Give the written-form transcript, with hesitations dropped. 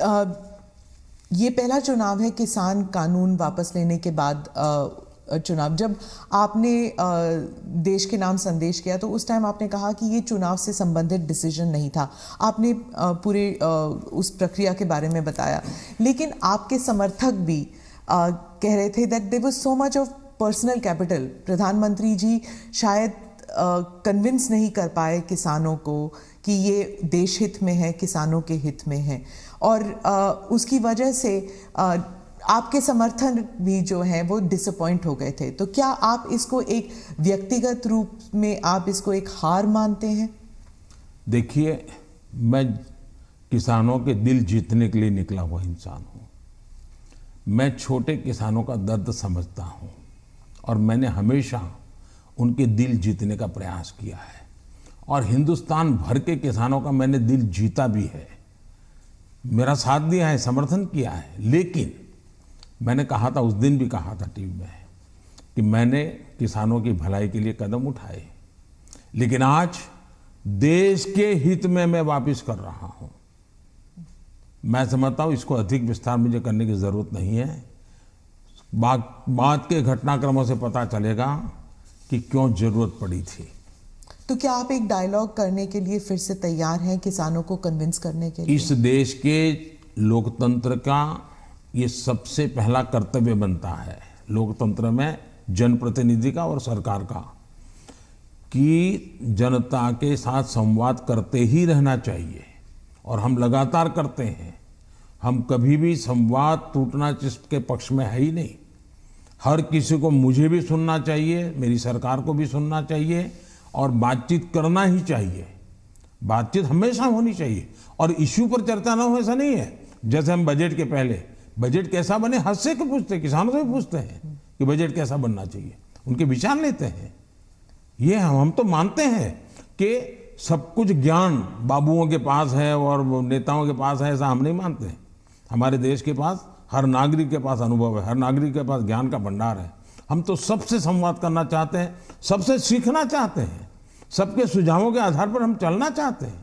ये पहला चुनाव है किसान कानून वापस लेने के बाद चुनाव। जब आपने देश के नाम संदेश किया तो उस टाइम आपने कहा कि ये चुनाव से संबंधित डिसीजन नहीं था। आपने पूरे उस प्रक्रिया के बारे में बताया, लेकिन आपके समर्थक भी कह रहे थे that there was so much of personal capital. प्रधानमंत्री जी शायद कन्विंस नहीं कर पाए किसानों को कि ये देश हित में है, किसानों के हित में है, और उसकी वजह से आपके समर्थन भी जो हैं वो डिसअपॉइंट हो गए थे। तो क्या आप इसको एक व्यक्तिगत रूप में आप इसको एक हार मानते हैं? देखिए, मैं किसानों के दिल जीतने के लिए निकला हुआ इंसान हूँ। मैं छोटे किसानों का दर्द समझता हूँ और मैंने हमेशा उनके दिल जीतने का प्रयास किया है, और हिंदुस्तान भर के किसानों का मैंने दिल जीता भी है, मेरा साथ दिया है, समर्थन किया है। लेकिन मैंने कहा था, उस दिन भी कहा था टीवी में, कि मैंने किसानों की भलाई के लिए कदम उठाए, लेकिन आज देश के हित में मैं वापस कर रहा हूं। मैं समझता हूं इसको अधिक विस्तार मुझे करने की जरूरत नहीं है। बाद के घटनाक्रमों से पता चलेगा कि क्यों जरूरत पड़ी थी। तो क्या आप एक डायलॉग करने के लिए फिर से तैयार हैं, किसानों को कन्विंस करने के लिए? इस देश के लोकतंत्र का ये सबसे पहला कर्तव्य बनता है, लोकतंत्र में जनप्रतिनिधि का और सरकार का, कि जनता के साथ संवाद करते ही रहना चाहिए, और हम लगातार करते हैं। हम कभी भी संवाद टूटना जिसके पक्ष में है ही नहीं। हर किसी को, मुझे भी सुनना चाहिए, मेरी सरकार को भी सुनना चाहिए, और बातचीत करना ही चाहिए। बातचीत हमेशा होनी चाहिए, और इश्यू पर चर्चा ना हो ऐसा नहीं है। जैसे हम बजट के पहले बजट कैसा बने हद से क्यों पूछते हैं, किसानों से भी पूछते हैं कि बजट कैसा बनना चाहिए, उनके विचार लेते हैं। ये हम तो मानते हैं कि सब कुछ ज्ञान बाबुओं के पास है और नेताओं के पास है, ऐसा हम नहीं मानते। हमारे देश के पास, हर नागरिक के पास अनुभव है, हर नागरिक के पास ज्ञान का भंडार है। हम तो सबसे संवाद करना चाहते हैं, सबसे सीखना चाहते हैं, सबके सुझावों के आधार पर हम चलना चाहते हैं।